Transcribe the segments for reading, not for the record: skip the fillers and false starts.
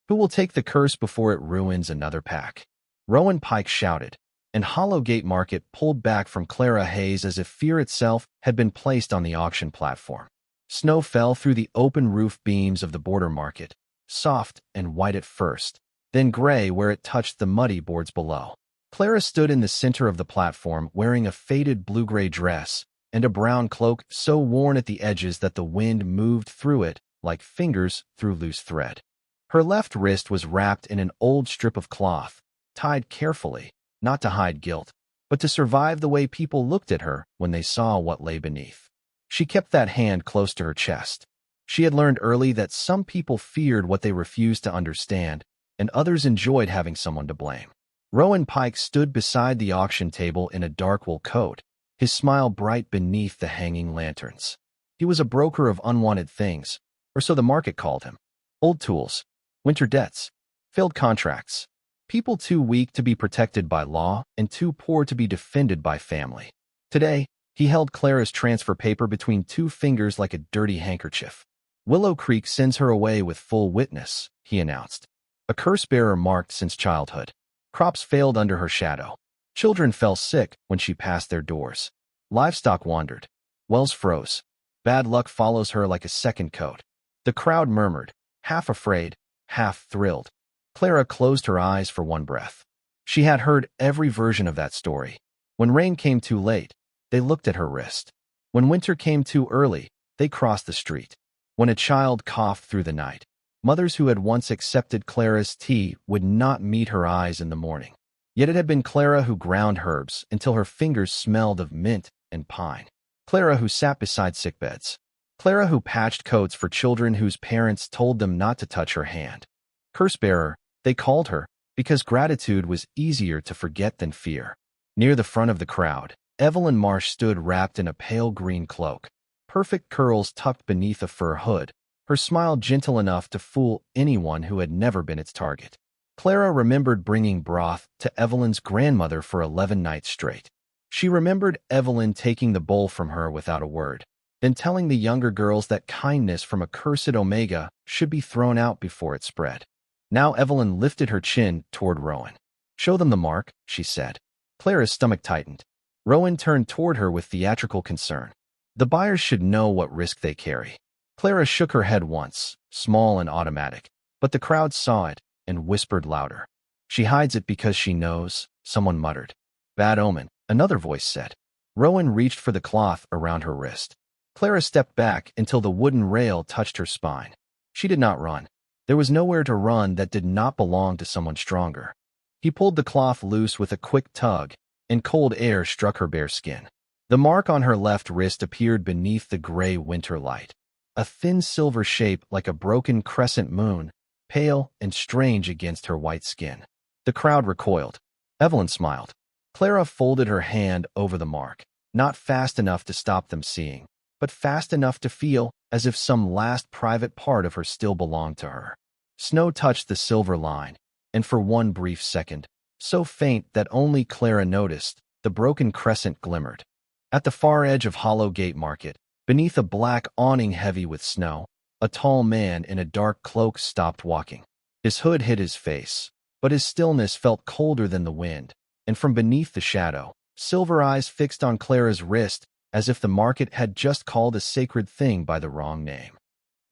Who will take the curse before it ruins another pack? Rowan Pike shouted, and Hollowgate Market pulled back from Clara Hayes as if fear itself had been placed on the auction platform. Snow fell through the open roof beams of the border market, soft and white at first, then gray where it touched the muddy boards below. Clara stood in the center of the platform wearing a faded blue-gray dress and a brown cloak so worn at the edges that the wind moved through it like fingers through loose thread. Her left wrist was wrapped in an old strip of cloth, tied carefully, not to hide guilt, but to survive the way people looked at her when they saw what lay beneath. She kept that hand close to her chest. She had learned early that some people feared what they refused to understand, and others enjoyed having someone to blame. Rowan Pike stood beside the auction table in a dark wool coat, his smile bright beneath the hanging lanterns. He was a broker of unwanted things, or so the market called him. Old tools, winter debts, failed contracts, people too weak to be protected by law and too poor to be defended by family. Today, he held Clara's transfer paper between two fingers like a dirty handkerchief. Willow Creek sends her away with full witness, he announced. A curse-bearer marked since childhood. Crops failed under her shadow. Children fell sick when she passed their doors. Livestock wandered. Wells froze. Bad luck follows her like a second coat. The crowd murmured, half afraid, half thrilled. Clara closed her eyes for one breath. She had heard every version of that story. When rain came too late, they looked at her wrist. When winter came too early, they crossed the street. When a child coughed through the night, mothers who had once accepted Clara's tea would not meet her eyes in the morning. Yet it had been Clara who ground herbs until her fingers smelled of mint and pine. Clara who sat beside sickbeds. Clara who patched coats for children whose parents told them not to touch her hand. Curse-bearer, they called her, because gratitude was easier to forget than fear. Near the front of the crowd, Evelyn Marsh stood wrapped in a pale green cloak, perfect curls tucked beneath a fur hood, her smile gentle enough to fool anyone who had never been its target. Clara remembered bringing broth to Evelyn's grandmother for 11 nights straight. She remembered Evelyn taking the bowl from her without a word, then telling the younger girls that kindness from a cursed Omega should be thrown out before it spread. Now Evelyn lifted her chin toward Rowan. "Show them the mark," she said. Clara's stomach tightened. Rowan turned toward her with theatrical concern. "The buyers should know what risk they carry." Clara shook her head once, small and automatic, but the crowd saw it and whispered louder. "She hides it because she knows," someone muttered. "Bad omen," another voice said. Rowan reached for the cloth around her wrist. Clara stepped back until the wooden rail touched her spine. She did not run. There was nowhere to run that did not belong to someone stronger. He pulled the cloth loose with a quick tug, and cold air struck her bare skin. The mark on her left wrist appeared beneath the gray winter light, a thin silver shape like a broken crescent moon, pale and strange against her white skin. The crowd recoiled. Evelyn smiled. Clara folded her hand over the mark, not fast enough to stop them seeing, but fast enough to feel as if some last private part of her still belonged to her. Snow touched the silver line, and for one brief second, so faint that only Clara noticed, the broken crescent glimmered. At the far edge of Hollowgate Market, beneath a black awning heavy with snow, a tall man in a dark cloak stopped walking. His hood hid his face, but his stillness felt colder than the wind, and from beneath the shadow, silver eyes fixed on Clara's wrist as if the market had just called a sacred thing by the wrong name.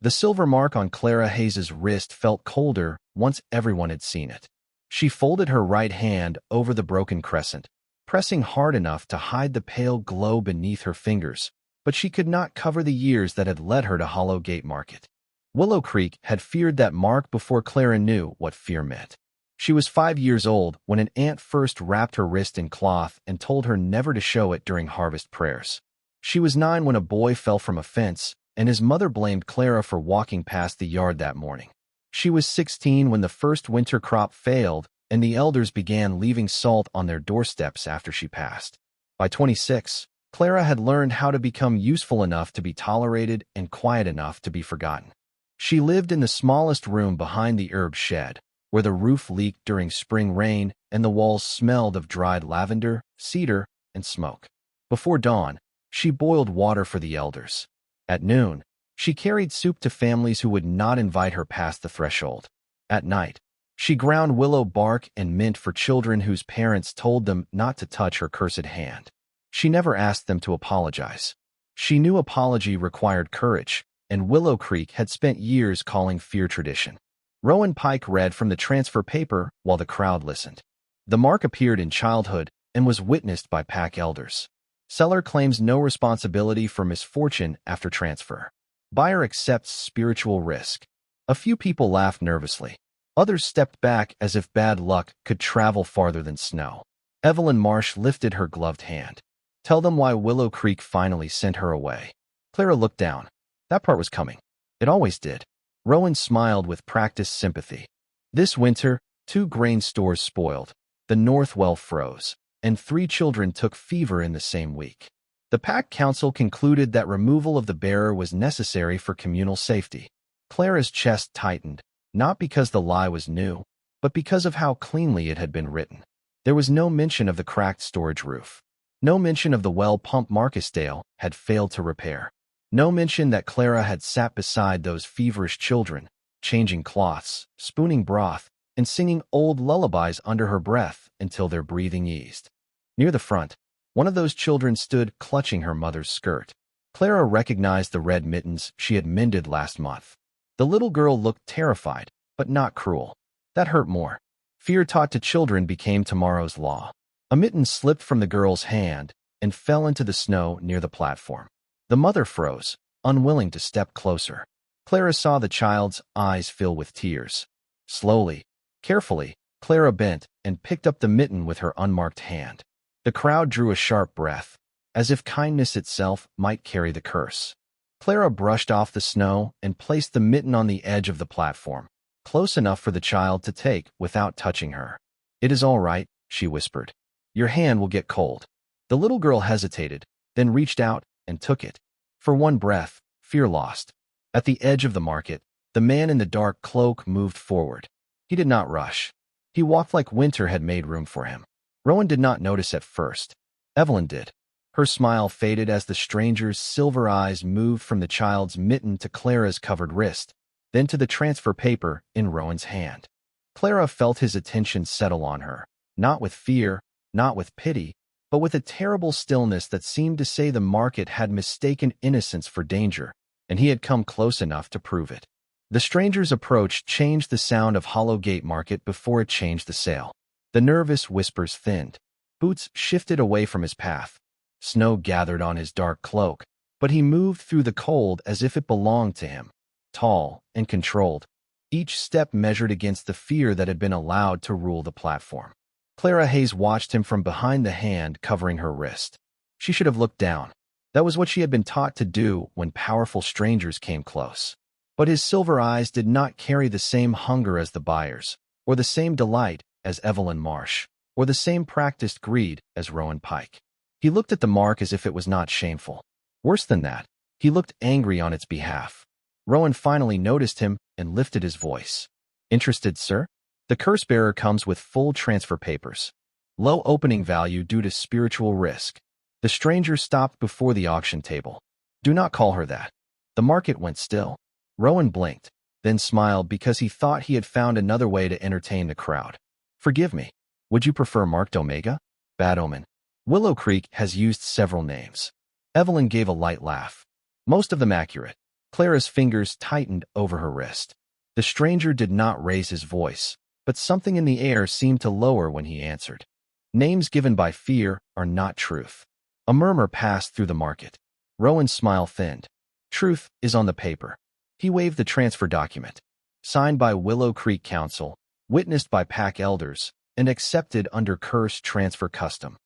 The silver mark on Clara Hayes's wrist felt colder once everyone had seen it. She folded her right hand over the broken crescent, pressing hard enough to hide the pale glow beneath her fingers, but she could not cover the years that had led her to Hollowgate Market. Willow Creek had feared that mark before Clara knew what fear meant. She was 5 years old when an aunt first wrapped her wrist in cloth and told her never to show it during harvest prayers. She was 9 when a boy fell from a fence, and his mother blamed Clara for walking past the yard that morning. She was 16 when the first winter crop failed, and the elders began leaving salt on their doorsteps after she passed. By 26, Clara had learned how to become useful enough to be tolerated and quiet enough to be forgotten. She lived in the smallest room behind the herb shed, where the roof leaked during spring rain and the walls smelled of dried lavender, cedar, and smoke. Before dawn, she boiled water for the elders. At noon, she carried soup to families who would not invite her past the threshold. At night, she ground willow bark and mint for children whose parents told them not to touch her cursed hand. She never asked them to apologize. She knew apology required courage, and Willow Creek had spent years calling fear tradition. Rowan Pike read from the transfer paper while the crowd listened. The mark appeared in childhood and was witnessed by pack elders. Seller claims no responsibility for misfortune after transfer. Buyer accepts spiritual risk. A few people laughed nervously. Others stepped back as if bad luck could travel farther than snow. Evelyn Marsh lifted her gloved hand. Tell them why Willow Creek finally sent her away. Clara looked down. That part was coming. It always did. Rowan smiled with practiced sympathy. This winter, 2 grain stores spoiled. The north well froze, and 3 children took fever in the same week. The pack council concluded that removal of the bearer was necessary for communal safety. Clara's chest tightened, not because the lie was new, but because of how cleanly it had been written. There was no mention of the cracked storage roof. No mention of the well pump Marcusdale had failed to repair. No mention that Clara had sat beside those feverish children, changing cloths, spooning broth, and singing old lullabies under her breath until their breathing eased. Near the front, one of those children stood clutching her mother's skirt. Clara recognized the red mittens she had mended last month. The little girl looked terrified, but not cruel. That hurt more. Fear taught to children became tomorrow's law. A mitten slipped from the girl's hand and fell into the snow near the platform. The mother froze, unwilling to step closer. Clara saw the child's eyes fill with tears. Slowly, carefully, Clara bent and picked up the mitten with her unmarked hand. The crowd drew a sharp breath, as if kindness itself might carry the curse. Clara brushed off the snow and placed the mitten on the edge of the platform, close enough for the child to take without touching her. "It is all right," she whispered. "Your hand will get cold." The little girl hesitated, then reached out and took it. For one breath, fear lost. At the edge of the market, the man in the dark cloak moved forward. He did not rush. He walked like winter had made room for him. Rowan did not notice at first. Evelyn did. Her smile faded as the stranger's silver eyes moved from the child's mitten to Clara's covered wrist, then to the transfer paper in Rowan's hand. Clara felt his attention settle on her, not with fear, not with pity, but with a terrible stillness that seemed to say the market had mistaken innocence for danger, and he had come close enough to prove it. The stranger's approach changed the sound of Hollow Gate Market before it changed the sale. The nervous whispers thinned. Boots shifted away from his path. Snow gathered on his dark cloak, but he moved through the cold as if it belonged to him, tall and controlled, each step measured against the fear that had been allowed to rule the platform. Clara Hayes watched him from behind the hand covering her wrist. She should have looked down. That was what she had been taught to do when powerful strangers came close. But his silver eyes did not carry the same hunger as the buyer's, or the same delight as Evelyn Marsh, or the same practiced greed as Rowan Pike. He looked at the mark as if it was not shameful. Worse than that, he looked angry on its behalf. Rowan finally noticed him and lifted his voice. "Interested, sir? The curse bearer comes with full transfer papers. Low opening value due to spiritual risk." The stranger stopped before the auction table. "Do not call her that." The market went still. Rowan blinked, then smiled because he thought he had found another way to entertain the crowd. "Forgive me. Would you prefer marked Omega? Bad omen." Willow Creek has used several names. Evelyn gave a light laugh. Most of them accurate. Clara's fingers tightened over her wrist. The stranger did not raise his voice, but something in the air seemed to lower when he answered. "Names given by fear are not truth." A murmur passed through the market. Rowan's smile thinned. "Truth is on the paper." He waved the transfer document. Signed by Willow Creek Council, witnessed by pack elders, and accepted under curse transfer custom.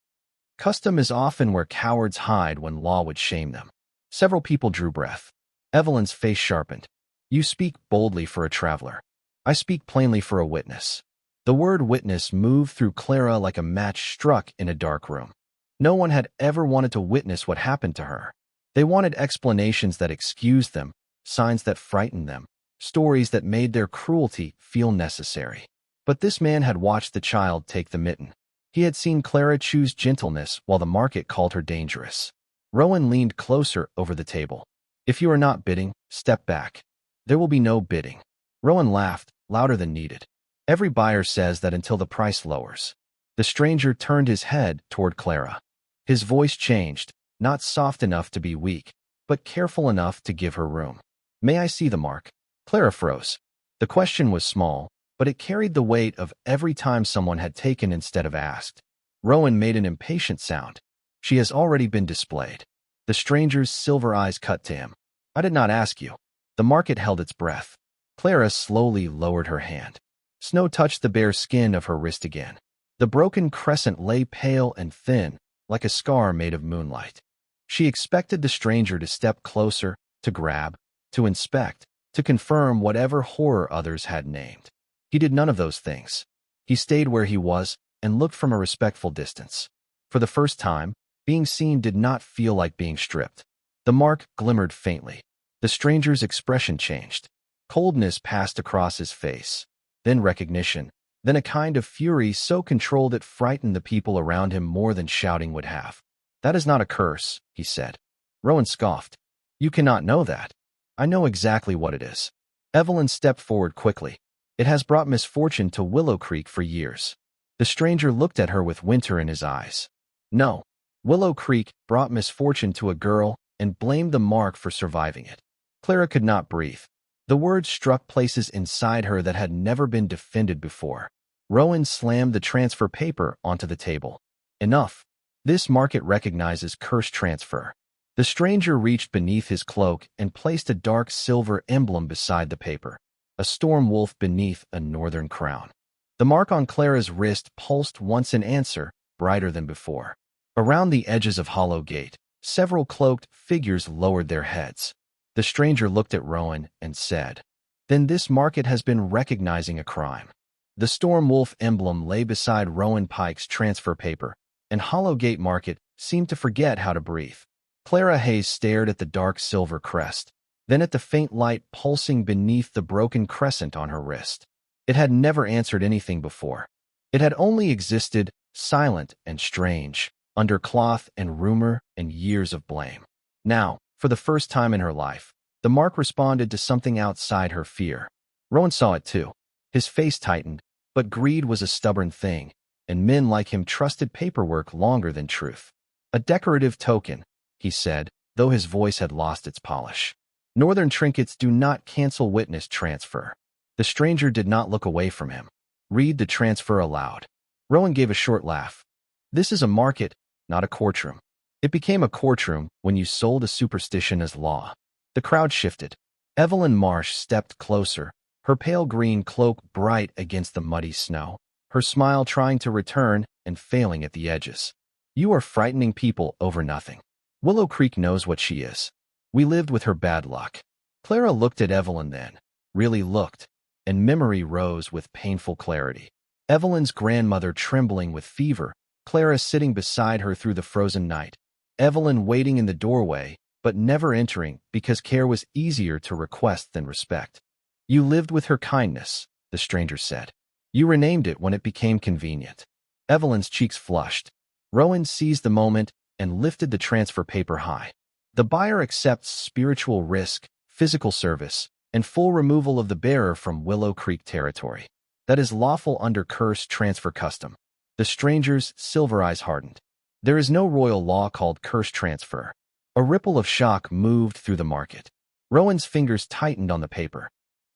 Custom is often where cowards hide when law would shame them. Several people drew breath. Evelyn's face sharpened. "You speak boldly for a traveler. I speak plainly for a witness." The word witness moved through Clara like a match struck in a dark room. No one had ever wanted to witness what happened to her. They wanted explanations that excused them, signs that frightened them, stories that made their cruelty feel necessary. But this man had watched the child take the mitten. He had seen Clara choose gentleness while the market called her dangerous. Rowan leaned closer over the table. "If you are not bidding, step back. There will be no bidding." Rowan laughed, louder than needed. Every buyer says that until the price lowers. The stranger turned his head toward Clara. His voice changed, not soft enough to be weak, but careful enough to give her room. May I see the mark? Clara froze. The question was small, but it carried the weight of every time someone had taken instead of asked. Rowan made an impatient sound. She has already been displayed. The stranger's silver eyes cut to him. I did not ask you. The market held its breath. Clara slowly lowered her hand. Snow touched the bare skin of her wrist again. The broken crescent lay pale and thin, like a scar made of moonlight. She expected the stranger to step closer, to grab, to inspect, to confirm whatever horror others had named. He did none of those things. He stayed where he was and looked from a respectful distance. For the first time, being seen did not feel like being stripped. The mark glimmered faintly. The stranger's expression changed. Coldness passed across his face, then recognition, then a kind of fury so controlled it frightened the people around him more than shouting would have. That is not a curse, he said. Rowan scoffed. You cannot know that. I know exactly what it is. Evelyn stepped forward quickly. It has brought misfortune to Willow Creek for years. The stranger looked at her with winter in his eyes. No. Willow Creek brought misfortune to a girl and blamed the mark for surviving it. Clara could not breathe. The words struck places inside her that had never been defended before. Rowan slammed the transfer paper onto the table. Enough. This market recognizes curse transfer. The stranger reached beneath his cloak and placed a dark silver emblem beside the paper, a storm wolf beneath a northern crown. The mark on Clara's wrist pulsed once in answer, brighter than before. Around the edges of Hollow Gate, several cloaked figures lowered their heads. The stranger looked at Rowan and said, Then this market has been recognizing a crime. The storm wolf emblem lay beside Rowan Pike's transfer paper, and Hollow Gate Market seemed to forget how to breathe. Clara Hayes stared at the dark silver crest, then at the faint light pulsing beneath the broken crescent on her wrist. It had never answered anything before. It had only existed, silent and strange, under cloth and rumor and years of blame. Now, for the first time in her life, the mark responded to something outside her fear. Rowan saw it too. His face tightened, but greed was a stubborn thing, and men like him trusted paperwork longer than truth. A decorative token, he said, though his voice had lost its polish. Northern trinkets do not cancel witness transfer. The stranger did not look away from him. Read the transfer aloud. Rowan gave a short laugh. This is a market, not a courtroom. It became a courtroom when you sold a superstition as law. The crowd shifted. Evelyn Marsh stepped closer, her pale green cloak bright against the muddy snow, her smile trying to return and failing at the edges. You are frightening people over nothing. Willow Creek knows what she is. We lived with her bad luck. Clara looked at Evelyn then, really looked, and memory rose with painful clarity. Evelyn's grandmother trembling with fever, Clara sitting beside her through the frozen night, Evelyn waiting in the doorway, but never entering because care was easier to request than respect. You lived with her kindness, the stranger said. You renamed it when it became convenient. Evelyn's cheeks flushed. Rowan seized the moment and lifted the transfer paper high. The buyer accepts spiritual risk, physical service, and full removal of the bearer from Willow Creek territory. That is lawful under curse transfer custom. The stranger's silver eyes hardened. There is no royal law called curse transfer. A ripple of shock moved through the market. Rowan's fingers tightened on the paper.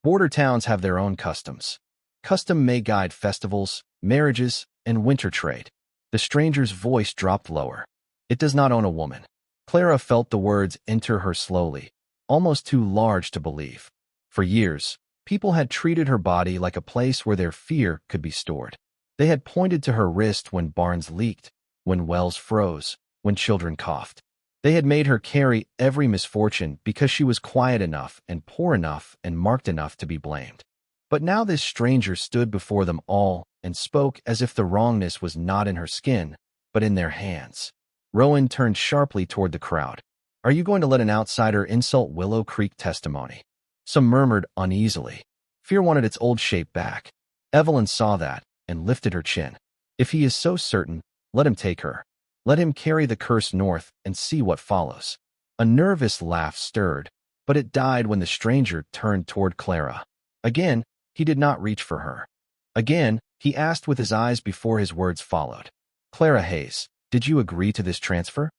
Border towns have their own customs. Custom may guide festivals, marriages, and winter trade. The stranger's voice dropped lower. It does not own a woman. Clara felt the words enter her slowly, almost too large to believe. For years, people had treated her body like a place where their fear could be stored. They had pointed to her wrist when barns leaked, when wells froze, when children coughed. They had made her carry every misfortune because she was quiet enough and poor enough and marked enough to be blamed. But now this stranger stood before them all and spoke as if the wrongness was not in her skin, but in their hands. Rowan turned sharply toward the crowd. Are you going to let an outsider insult Willow Creek testimony? Some murmured uneasily. Fear wanted its old shape back. Evelyn saw that and lifted her chin. If he is so certain, let him take her. Let him carry the curse north and see what follows. A nervous laugh stirred, but it died when the stranger turned toward Clara. Again, He did not reach for her. Again, he asked with his eyes before his words followed. Clara Hayes, did you agree to this transfer?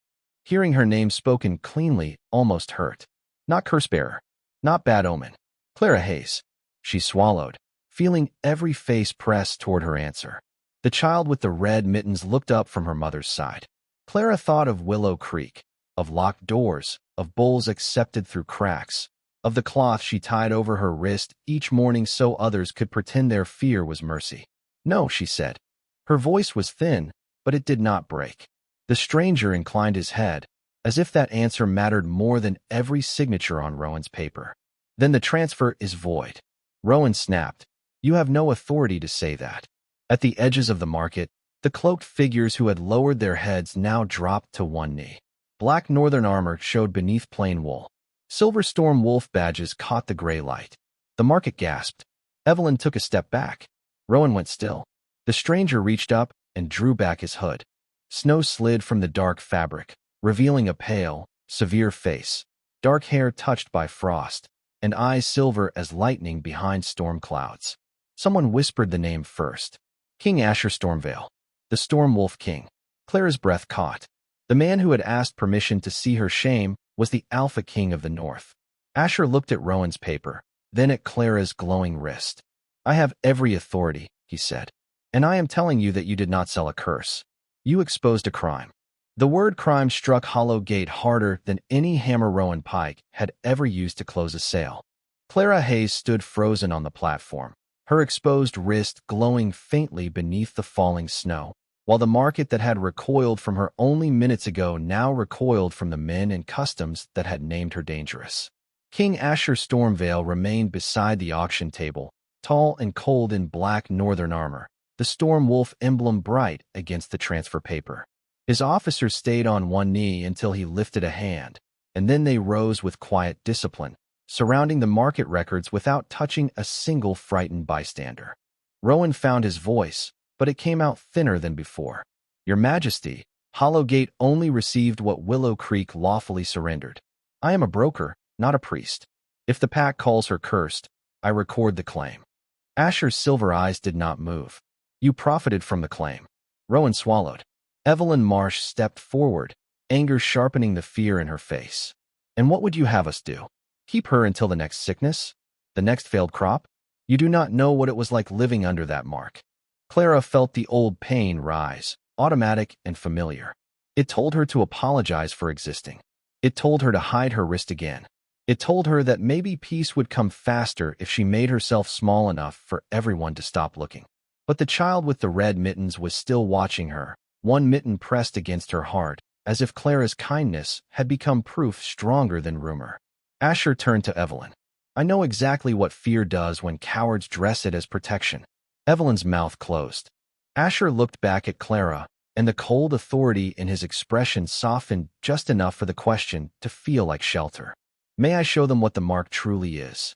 Hearing her name spoken cleanly almost hurt. Not curse-bearer. Not bad omen. Clara Hayes. She swallowed, feeling every face press toward her answer. The child with the red mittens looked up from her mother's side. Clara thought of Willow Creek, of locked doors, of bowls accepted through cracks, of the cloth she tied over her wrist each morning so others could pretend their fear was mercy. No, she said. Her voice was thin, but it did not break. The stranger inclined his head, as if that answer mattered more than every signature on Rowan's paper. Then the transfer is void. Rowan snapped. You have no authority to say that. At the edges of the market, the cloaked figures who had lowered their heads now dropped to one knee. Black northern armor showed beneath plain wool. Silver storm wolf badges caught the gray light. The market gasped. Evelyn took a step back. Rowan went still. The stranger reached up and drew back his hood. Snow slid from the dark fabric, revealing a pale, severe face, dark hair touched by frost, and eyes silver as lightning behind storm clouds. Someone whispered the name first. King Asher Stormvale, the Storm Wolf King. Clara's breath caught. The man who had asked permission to see her shame was the Alpha King of the North. Asher looked at Rowan's paper, then at Clara's glowing wrist. I have every authority, he said, and I am telling you that you did not sell a curse. You exposed a crime. The word crime struck Hollow Gate harder than any hammer Rowan Pike had ever used to close a sale. Clara Hayes stood frozen on the platform, her exposed wrist glowing faintly beneath the falling snow, while the market that had recoiled from her only minutes ago now recoiled from the men and customs that had named her dangerous. King Asher Stormvale remained beside the auction table, tall and cold in black northern armor, the storm wolf emblem bright against the transfer paper. His officers stayed on one knee until he lifted a hand, and then they rose with quiet discipline, surrounding the market records without touching a single frightened bystander. Rowan found his voice, but it came out thinner than before. Your Majesty, Hollowgate only received what Willow Creek lawfully surrendered. I am a broker, not a priest. If the pack calls her cursed, I record the claim. Asher's silver eyes did not move. You profited from the claim. Rowan swallowed. Evelyn Marsh stepped forward, anger sharpening the fear in her face. And what would you have us do? Keep her until the next sickness? The next failed crop? You do not know what it was like living under that mark. Clara felt the old pain rise, automatic and familiar. It told her to apologize for existing. It told her to hide her wrist again. It told her that maybe peace would come faster if she made herself small enough for everyone to stop looking. But the child with the red mittens was still watching her, one mitten pressed against her heart, as if Clara's kindness had become proof stronger than rumor. Asher turned to Evelyn. I know exactly what fear does when cowards dress it as protection. Evelyn's mouth closed. Asher looked back at Clara, and the cold authority in his expression softened just enough for the question to feel like shelter. May I show them what the mark truly is?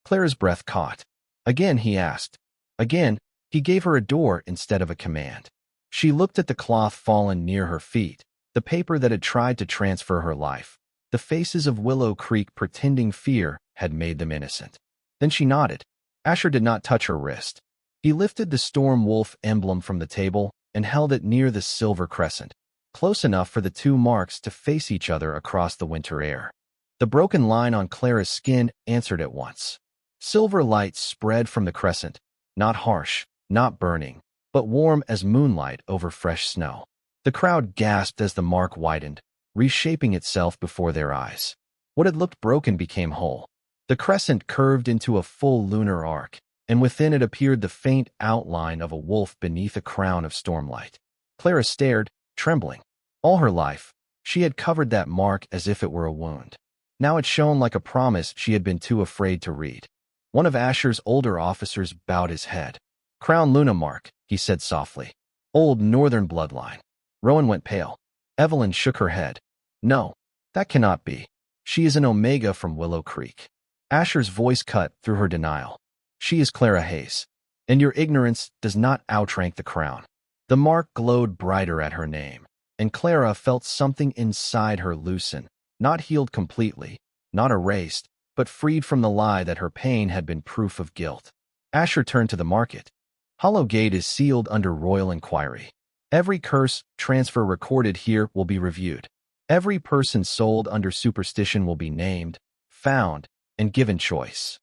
Clara's breath caught. Again he asked. Again, he gave her a door instead of a command. She looked at the cloth fallen near her feet, the paper that had tried to transfer her life. The faces of Willow Creek pretending fear had made them innocent. Then she nodded. Asher did not touch her wrist. He lifted the storm wolf emblem from the table and held it near the silver crescent, close enough for the two marks to face each other across the winter air. The broken line on Clara's skin answered at once. Silver light spread from the crescent, not harsh, not burning, but warm as moonlight over fresh snow. The crowd gasped as the mark widened, reshaping itself before their eyes. What had looked broken became whole. The crescent curved into a full lunar arc, and within it appeared the faint outline of a wolf beneath a crown of stormlight. Clara stared, trembling. All her life, she had covered that mark as if it were a wound. Now it shone like a promise she had been too afraid to read. One of Asher's older officers bowed his head. Crown Luna mark, he said softly. Old northern bloodline. Rowan went pale. Evelyn shook her head. No, that cannot be. She is an Omega from Willow Creek. Asher's voice cut through her denial. She is Clara Hayes, and your ignorance does not outrank the crown. The mark glowed brighter at her name, and Clara felt something inside her loosen, not healed completely, not erased, but freed from the lie that her pain had been proof of guilt. Asher turned to the market. Hollow Gate is sealed under royal inquiry. Every curse transfer recorded here will be reviewed. Every person sold under superstition will be named, found, and given choice.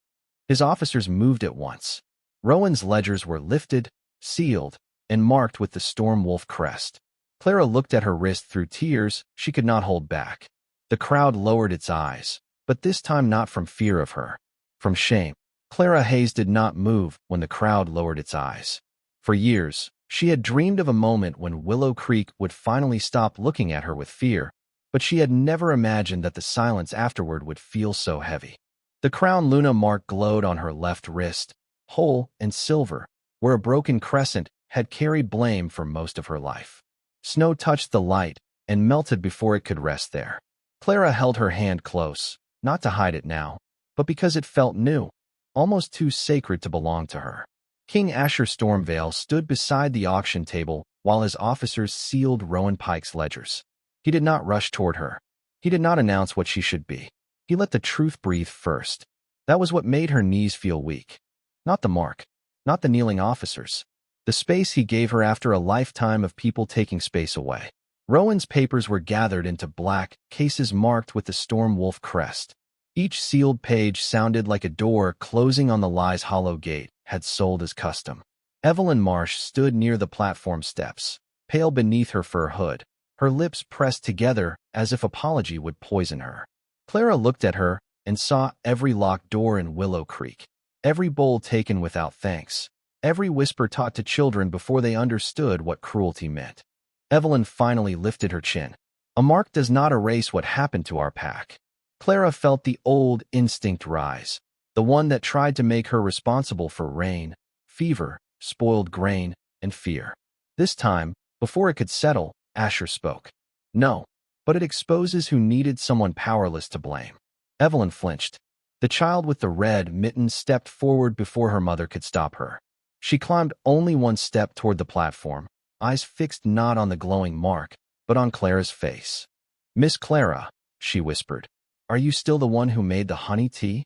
His officers moved at once. Rowan's ledgers were lifted, sealed, and marked with the Storm Wolf crest. Clara looked at her wrist through tears she could not hold back. The crowd lowered its eyes, but this time not from fear of her. From shame. Clara Hayes did not move when the crowd lowered its eyes. For years, she had dreamed of a moment when Willow Creek would finally stop looking at her with fear, but she had never imagined that the silence afterward would feel so heavy. The Crown Luna mark glowed on her left wrist, whole and silver, where a broken crescent had carried blame for most of her life. Snow touched the light and melted before it could rest there. Clara held her hand close, not to hide it now, but because it felt new, almost too sacred to belong to her. King Asher Stormvale stood beside the auction table while his officers sealed Rowan Pike's ledgers. He did not rush toward her. He did not announce what she should be. He let the truth breathe first. That was what made her knees feel weak. Not the mark, not the kneeling officers. The space he gave her after a lifetime of people taking space away. Rowan's papers were gathered into black cases marked with the Storm Wolf crest. Each sealed page sounded like a door closing on the lies Hollow Gate had sold as custom. Evelyn Marsh stood near the platform steps, pale beneath her fur hood, her lips pressed together as if apology would poison her. Clara looked at her and saw every locked door in Willow Creek, every bowl taken without thanks, every whisper taught to children before they understood what cruelty meant. Evelyn finally lifted her chin. A mark does not erase what happened to our pack. Clara felt the old instinct rise, the one that tried to make her responsible for rain, fever, spoiled grain, and fear. This time, before it could settle, Asher spoke. No, but it exposes who needed someone powerless to blame. Evelyn flinched. The child with the red mittens stepped forward before her mother could stop her. She climbed only one step toward the platform, eyes fixed not on the glowing mark, but on Clara's face. "Miss Clara," she whispered, "are you still the one who made the honey tea?"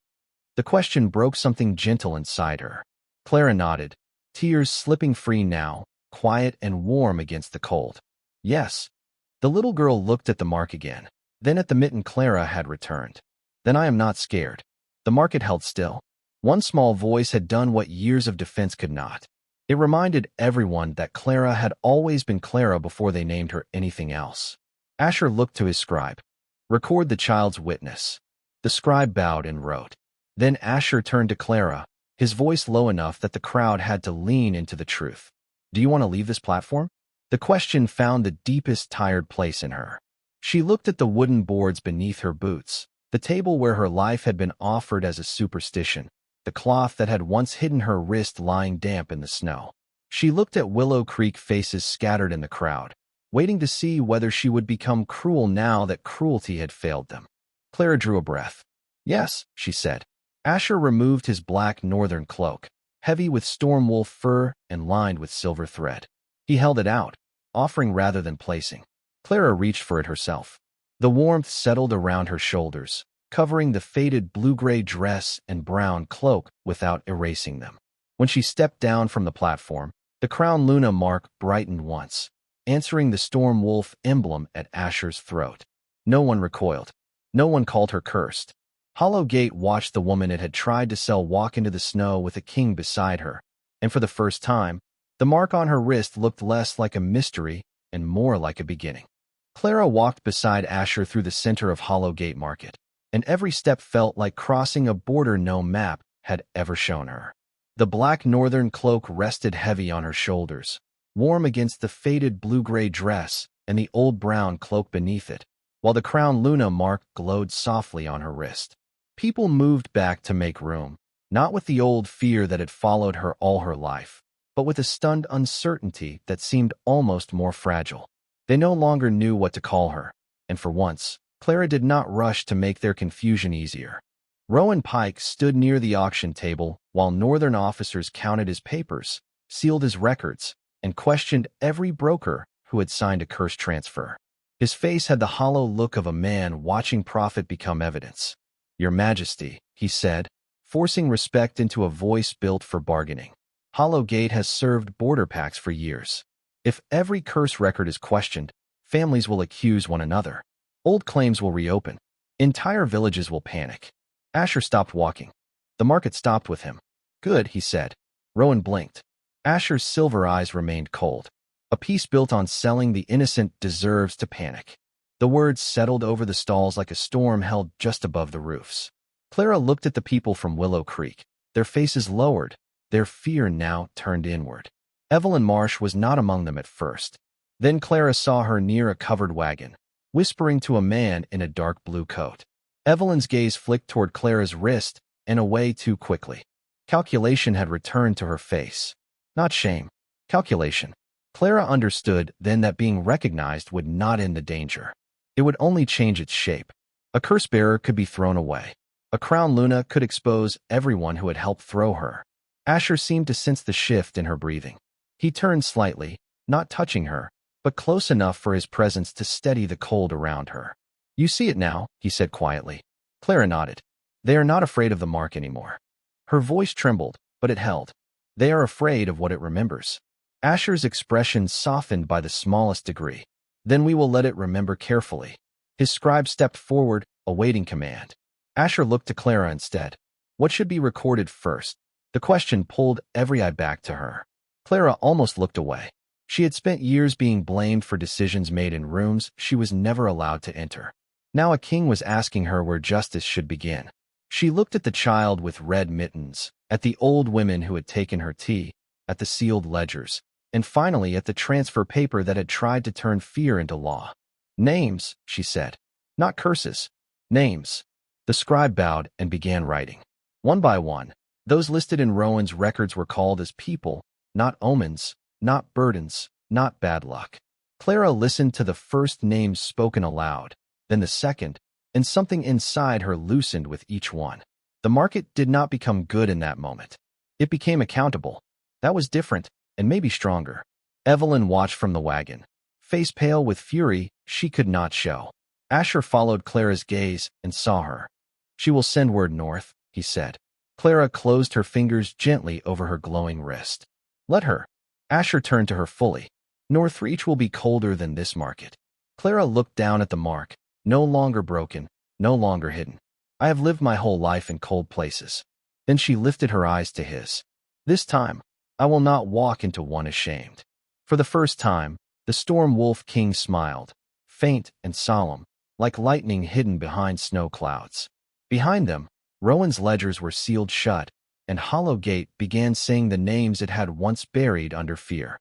The question broke something gentle inside her. Clara nodded, tears slipping free now, quiet and warm against the cold. "Yes." The little girl looked at the mark again, then at the mitten Clara had returned. "Then I am not scared." The market held still. One small voice had done what years of defense could not. It reminded everyone that Clara had always been Clara before they named her anything else. Asher looked to his scribe. "Record the child's witness." The scribe bowed and wrote. Then Asher turned to Clara, his voice low enough that the crowd had to lean into the truth. "Do you want to leave this platform?" The question found the deepest tired place in her. She looked at the wooden boards beneath her boots, the table where her life had been offered as a superstition, the cloth that had once hidden her wrist lying damp in the snow. She looked at Willow Creek faces scattered in the crowd, waiting to see whether she would become cruel now that cruelty had failed them. Clara drew a breath. "Yes," she said. Asher removed his black northern cloak, heavy with storm wolf fur and lined with silver thread. He held it out, offering rather than placing. Clara reached for it herself. The warmth settled around her shoulders, covering the faded blue-gray dress and brown cloak without erasing them. When she stepped down from the platform, the Crown Luna mark brightened once, answering the storm wolf emblem at Asher's throat. No one recoiled. No one called her cursed. Hollow Gate watched the woman it had tried to sell walk into the snow with a king beside her, and for the first time, the mark on her wrist looked less like a mystery and more like a beginning. Clara walked beside Asher through the center of Hollow Gate Market, and every step felt like crossing a border no map had ever shown her. The black northern cloak rested heavy on her shoulders, warm against the faded blue-gray dress and the old brown cloak beneath it, while the Crown Luna mark glowed softly on her wrist. People moved back to make room, not with the old fear that had followed her all her life, but with a stunned uncertainty that seemed almost more fragile. They no longer knew what to call her, and for once, Clara did not rush to make their confusion easier. Rowan Pike stood near the auction table while northern officers counted his papers, sealed his records, and questioned every broker who had signed a curse transfer. His face had the hollow look of a man watching profit become evidence. "Your Majesty," he said, forcing respect into a voice built for bargaining. Hollow Gate has served border packs for years. If every curse record is questioned, families will accuse one another. Old claims will reopen. Entire villages will panic. Asher stopped walking. The market stopped with him. Good, he said. Rowan blinked. Asher's silver eyes remained cold. A peace built on selling the innocent deserves to panic. The words settled over the stalls like a storm held just above the roofs. Clara looked at the people from Willow Creek. Their faces lowered. Their fear now turned inward. Evelyn Marsh was not among them at first. Then Clara saw her near a covered wagon, whispering to a man in a dark blue coat. Evelyn's gaze flicked toward Clara's wrist and away too quickly. Calculation had returned to her face. Not shame. Calculation. Clara understood then that being recognized would not end the danger. It would only change its shape. A curse-bearer could be thrown away. A crown Luna could expose everyone who had helped throw her. Asher seemed to sense the shift in her breathing. He turned slightly, not touching her, but close enough for his presence to steady the cold around her. You see it now, he said quietly. Clara nodded. They are not afraid of the mark anymore. Her voice trembled, but it held. They are afraid of what it remembers. Asher's expression softened by the smallest degree. Then we will let it remember carefully. His scribe stepped forward, awaiting command. Asher looked to Clara instead. What should be recorded first? The question pulled every eye back to her. Clara almost looked away. She had spent years being blamed for decisions made in rooms she was never allowed to enter. Now a king was asking her where justice should begin. She looked at the child with red mittens, at the old women who had taken her tea, at the sealed ledgers, and finally at the transfer paper that had tried to turn fear into law. Names, she said. Not curses. Names. The scribe bowed and began writing. One by one, those listed in Rowan's records were called as people, not omens, not burdens, not bad luck. Clara listened to the first names spoken aloud, then the second, and something inside her loosened with each one. The market did not become good in that moment. It became accountable. That was different, and maybe stronger. Evelyn watched from the wagon. Face pale with fury, she could not show. Asher followed Clara's gaze and saw her. She will send word north, he said. Clara closed her fingers gently over her glowing wrist. Let her. Asher turned to her fully. Northreach will be colder than this market. Clara looked down at the mark, no longer broken, no longer hidden. I have lived my whole life in cold places. Then she lifted her eyes to his. This time, I will not walk into one ashamed. For the first time, the Storm Wolf King smiled, faint and solemn, like lightning hidden behind snow clouds. Behind them, Rowan's ledgers were sealed shut, and Hollow Gate began saying the names it had once buried under fear.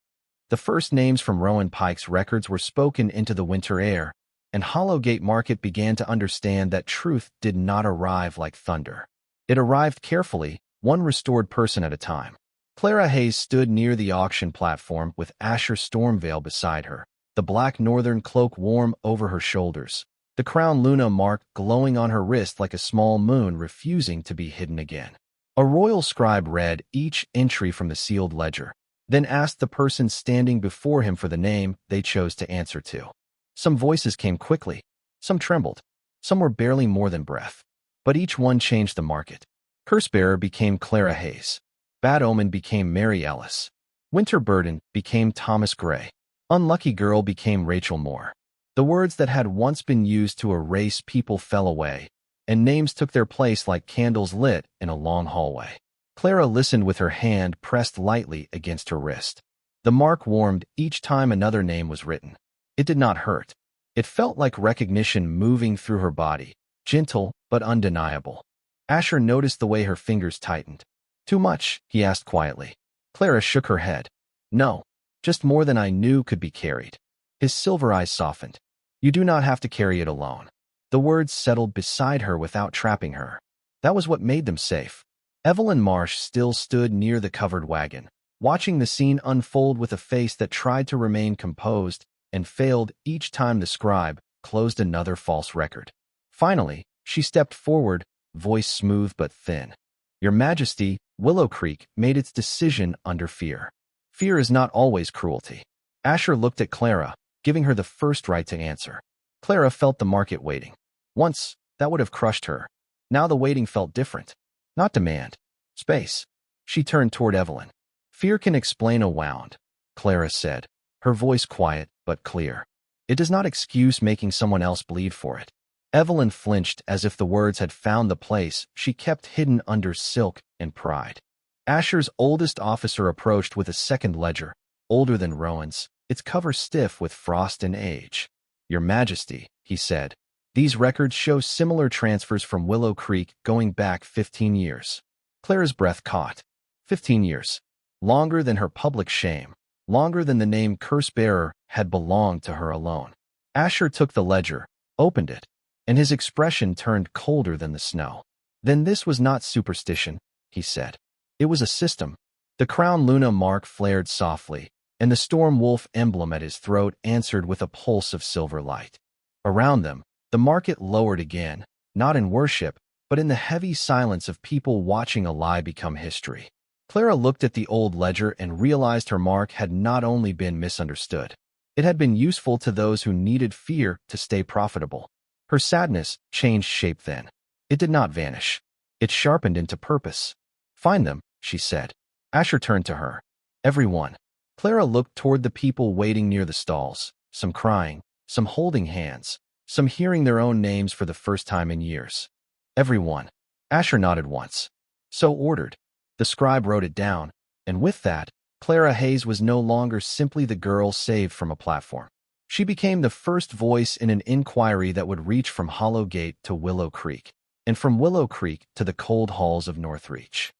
The first names from Rowan Pike's records were spoken into the winter air, and Hollow Gate Market began to understand that truth did not arrive like thunder. It arrived carefully, one restored person at a time. Clara Hayes stood near the auction platform with Asher Stormveil beside her, the black northern cloak warm over her shoulders, the crown Luna mark glowing on her wrist like a small moon refusing to be hidden again. A royal scribe read each entry from the sealed ledger, then asked the person standing before him for the name they chose to answer to. Some voices came quickly, some trembled, some were barely more than breath, but each one changed the market. Cursebearer became Clara Hayes. Bad Omen became Mary Ellis. Winter Burden became Thomas Gray. Unlucky Girl became Rachel Moore. The words that had once been used to erase people fell away, and names took their place like candles lit in a long hallway. Clara listened with her hand pressed lightly against her wrist. The mark warmed each time another name was written. It did not hurt. It felt like recognition moving through her body, gentle but undeniable. Asher noticed the way her fingers tightened. Too much, he asked quietly. Clara shook her head. No, just more than I knew could be carried. His silver eyes softened. You do not have to carry it alone. The words settled beside her without trapping her. That was what made them safe. Evelyn Marsh still stood near the covered wagon, watching the scene unfold with a face that tried to remain composed and failed each time the scribe closed another false record. Finally, she stepped forward, voice smooth but thin. Your Majesty, Willow Creek made its decision under fear. Fear is not always cruelty. Asher looked at Clara, giving her the first right to answer. Clara felt the market waiting. Once, that would have crushed her. Now the waiting felt different. not demand. Space. She turned toward Evelyn. Fear can explain a wound, Clara said, her voice quiet but clear. It does not excuse making someone else bleed for it. Evelyn flinched as if the words had found the place she kept hidden under silk and pride. Asher's oldest officer approached with a second ledger, older than Rowan's, its cover stiff with frost and age. Your Majesty, he said, these records show similar transfers from Willow Creek going back 15 years. Clara's breath caught. 15 years. Longer than her public shame. Longer than the name curse-bearer had belonged to her alone. Asher took the ledger, opened it, and his expression turned colder than the snow. Then this was not superstition, he said. It was a system. The crown Luna mark flared softly, and the storm wolf emblem at his throat answered with a pulse of silver light. Around them, the market lowered again, not in worship, but in the heavy silence of people watching a lie become history. Clara looked at the old ledger and realized her mark had not only been misunderstood. It had been useful to those who needed fear to stay profitable. Her sadness changed shape then. It did not vanish. It sharpened into purpose. Find them, she said. Asher turned to her. Everyone. Clara looked toward the people waiting near the stalls, some crying, some holding hands, some hearing their own names for the first time in years. Everyone. Asher nodded once. So ordered. The scribe wrote it down, and with that, Clara Hayes was no longer simply the girl saved from a platform. She became the first voice in an inquiry that would reach from Hollow Gate to Willow Creek, and from Willow Creek to the cold halls of Northreach.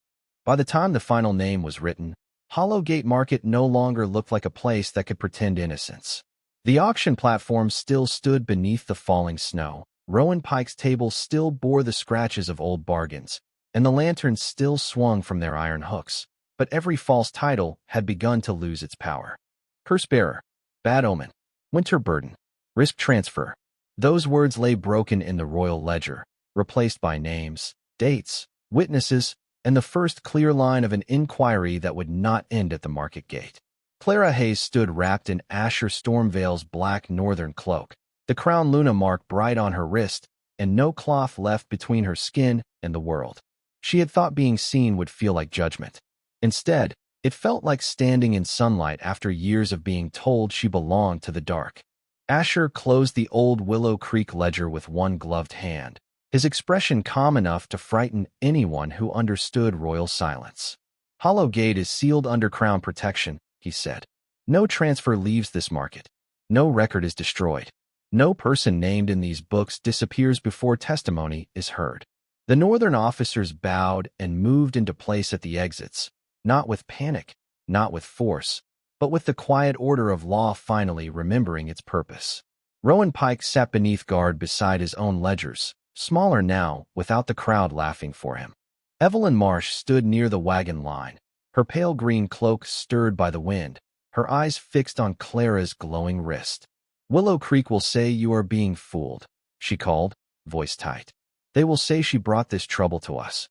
By the time the final name was written, Hollow Gate Market no longer looked like a place that could pretend innocence. The auction platform still stood beneath the falling snow, Rowan Pike's table still bore the scratches of old bargains, and the lanterns still swung from their iron hooks, but every false title had begun to lose its power. Curse-bearer, bad omen, winter burden, risk transfer. Those words lay broken in the royal ledger, replaced by names, dates, witnesses, and the first clear line of an inquiry that would not end at the market gate. Clara Hayes stood wrapped in Asher Stormvale's black northern cloak, the crown Luna mark bright on her wrist, and no cloth left between her skin and the world. She had thought being seen would feel like judgment. Instead, it felt like standing in sunlight after years of being told she belonged to the dark. Asher closed the old Willow Creek ledger with one gloved hand, his expression calm enough to frighten anyone who understood royal silence. Hollow Gate is sealed under crown protection, he said. No transfer leaves this market. No record is destroyed. No person named in these books disappears before testimony is heard. The northern officers bowed and moved into place at the exits, not with panic, not with force, but with the quiet order of law finally remembering its purpose. Rowan Pike sat beneath guard beside his own ledgers, smaller now, without the crowd laughing for him. Evelyn Marsh stood near the wagon line, her pale green cloak stirred by the wind, her eyes fixed on Clara's glowing wrist. Willow Creek will say you are being fooled, she called, voice tight. They will say she brought this trouble to us.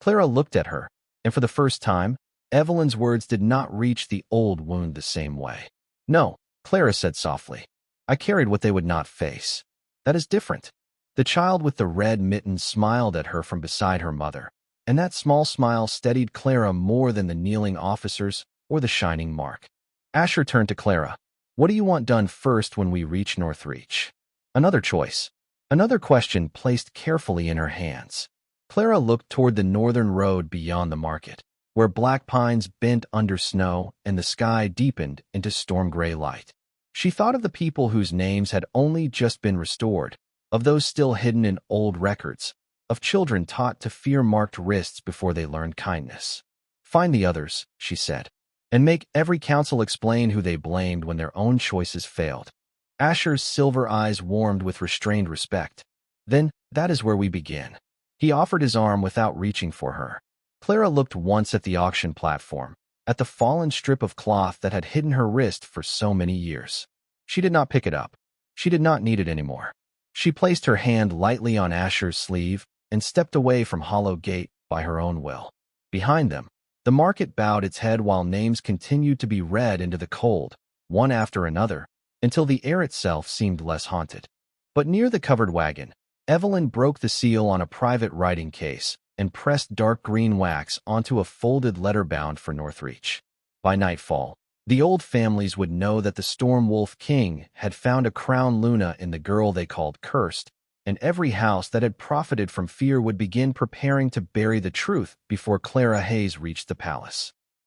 Clara looked at her, and for the first time, Evelyn's words did not reach the old wound the same way. No, Clara said softly. I carried what they would not face. That is different. The child with the red mittens smiled at her from beside her mother, and that small smile steadied Clara more than the kneeling officers or the shining mark. Asher turned to Clara. What do you want done first when we reach Northreach? Another choice. Another question placed carefully in her hands. Clara looked toward the northern road beyond the market, where black pines bent under snow and the sky deepened into storm-gray light. She thought of the people whose names had only just been restored, of those still hidden in old records, of children taught to fear marked wrists before they learned kindness. Find the others, she said, and make every council explain who they blamed when their own choices failed. Asher's silver eyes warmed with restrained respect. Then, that is where we begin. He offered his arm without reaching for her. Clara looked once at the auction platform, at the fallen strip of cloth that had hidden her wrist for so many years. She did not pick it up. She did not need it anymore. She placed her hand lightly on Asher's sleeve and stepped away from Hollow Gate by her own will. Behind them, the market bowed its head while names continued to be read into the cold, one after another, until the air itself seemed less haunted. But near the covered wagon, Evelyn broke the seal on a private writing case and pressed dark green wax onto a folded letter bound for Northreach. By nightfall, the old families would know that the Storm Wolf King had found a crown Luna in the girl they called cursed, and every house that had profited from fear would begin preparing to bury the truth before Clara Hayes reached the palace.